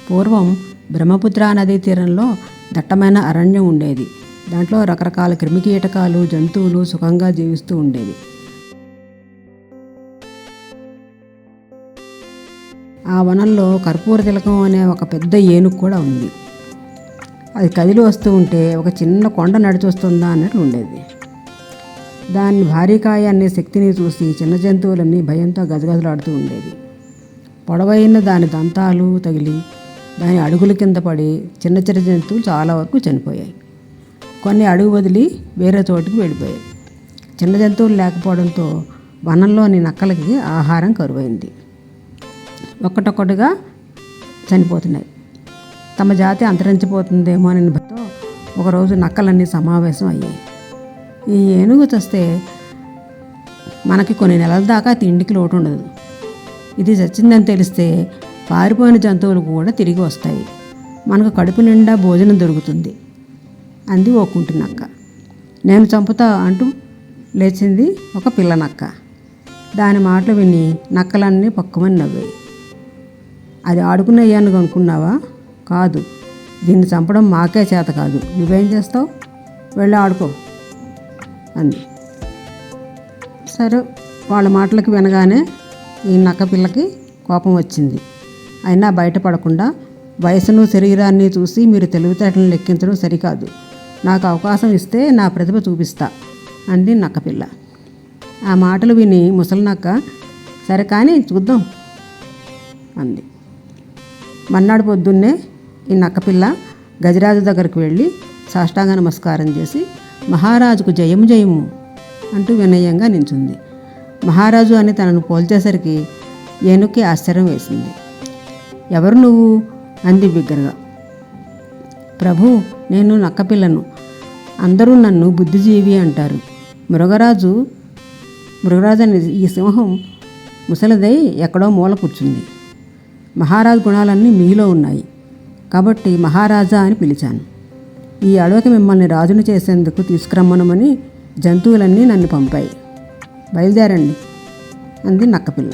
పూర్వం బ్రహ్మపుత్ర నదీ తీరంలో దట్టమైన అరణ్యం ఉండేది. దాంట్లో రకరకాల క్రిమికీటకాలు, జంతువులు సుఖంగా జీవిస్తూ ఉండేవి. ఆ వనంలో కర్పూర తిలకం అనే ఒక పెద్ద ఏనుగు కూడా ఉంది. అది కదిలి వస్తూ ఉంటే ఒక చిన్న కొండ నడిచి వస్తుందా అన్నట్లు ఉండేది. దాని భారీకాయ అనే శక్తిని చూసి చిన్న జంతువులన్నీ భయంతో గజగజలాడుతూ ఉండేవి. పొడవైన దాని దంతాలు తగిలి దాని అడుగుల కింద పడి చిన్న చిన్న జంతువులు చాలా వరకు చనిపోయాయి. కొన్ని అడుగు వదిలి వేరే చోటుకి వెళ్ళిపోయాయి. చిన్న జంతువులు లేకపోవడంతో వనంలోని నక్కలకి ఆహారం కరువైంది. ఒక్కటొక్కటిగా చనిపోతున్నాయి. తమ జాతి అంతరించిపోతుందేమో అని భయంతో ఒకరోజు నక్కలన్నీ సమావేశం అయ్యాయి. ఈ ఏనుగు చస్తే మనకి కొన్ని నెలల దాకా తిండికి లోటు ఉండదు. ఇది చచ్చిందని తెలిస్తే పారిపోయిన జంతువులు కూడా తిరిగి వస్తాయి. మనకు కడుపు నిండా భోజనం దొరుకుతుంది అంది ఓ కుంటి నక్క. నేను చంపుతా అంటూ లేచింది ఒక పిల్ల నక్క. దాని మాటలు విని నక్కలన్నీ పక్కుమని నవ్వాయి. అది ఆడుకునే ఏనుగు అనుకున్నావా? కాదు, దీన్ని చంపడం మాకే చేత కాదు. నువ్వేం చేస్తావు? వెళ్ళి ఆడుకో అంది. సరే, వాళ్ళ మాటలకు వినగానే ఈ నక్క పిల్లకి కోపం వచ్చింది. అయినా బయటపడకుండా, వయసును శరీరాన్ని చూసి మీరు తెలివితేటలను లెక్కించడం సరికాదు. నాకు అవకాశం ఇస్తే నా ప్రతిభ చూపిస్తా అంది నక్కపిల్ల. ఆ మాటలు విని ముసలి నక్క సరే కానీ చూద్దాం అంది. మర్నాడు పొద్దున్నే ఈ నక్కపిల్ల గజరాజు దగ్గరికి వెళ్ళి సాష్టాంగ నమస్కారం చేసి మహారాజుకు జయము జయము అంటూ వినయంగా నించుంది. మహారాజు అని తనను పోల్చేసరికి ఏనుగుకి ఆశ్చర్యం వేసింది. ఎవరు నువ్వు అంది బిగ్గరగా. ప్రభు, నేను నక్కపిల్లను. అందరూ నన్ను బుద్ధిజీవి అంటారు. మృగరాజు అని ఈ సింహం ముసలిదై ఎక్కడో మూల కూర్చుంది. మహారాజు గుణాలన్నీ మీలో ఉన్నాయి కాబట్టి మహారాజా అని పిలిచాను. ఈ అడవికి మిమ్మల్ని రాజును చేసేందుకు తీసుకురమ్మనమని జంతువులన్నీ నన్ను పంపాయి. బయలుదేరండి అంది నక్కపిల్ల.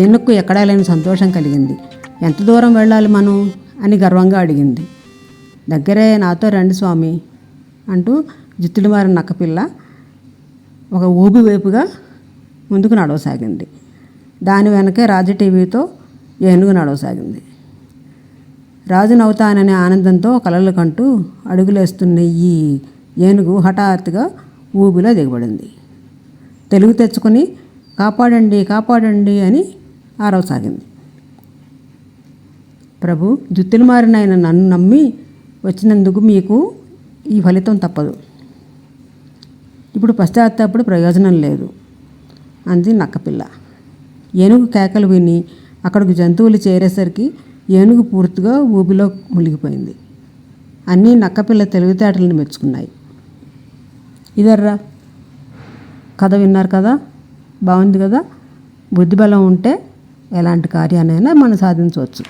ఏనుక్కు ఎక్కడా లేని సంతోషం కలిగింది. ఎంత దూరం వెళ్ళాలి మనం అని గర్వంగా అడిగింది. దగ్గరే, నాతో రండి స్వామి అంటూ జుత్తులు మారిన నక్కపిల్ల ఒక ఊబి వైపుగా ముందుకు నడవసాగింది. దాని వెనకే రాజు టీవీతో ఏనుగు నడవసాగింది. రాజునవుతాననే ఆనందంతో కలలు కంటూ అడుగులేస్తున్న ఈ ఏనుగు హఠాత్తుగా ఊబిలో దిగబడింది. తెలుగు తెచ్చుకొని కాపాడండి కాపాడండి అని ఆరవసాగింది. ప్రభు, జుత్తులు మారిన ఆయన నన్ను నమ్మి వచ్చినందుకు మీకు ఈ ఫలితం తప్పదు. ఇప్పుడు పశ్చాత్తాపడి ప్రయోజనం లేదు అంది నక్కపిల్ల. ఏనుగు కేకలు విని అక్కడికి జంతువులు చేరేసరికి ఏనుగు పూర్తిగా ఊబిలో మునిగిపోయింది. అన్నీ నక్కపిల్ల తెలివితేటలను మెచ్చుకున్నాయి. ఇదర్రా కథ విన్నారు కదా, బాగుంది కదా. బుద్ధిబలం ఉంటే ఎలాంటి కార్యాన్నైనా మనం సాధించవచ్చు.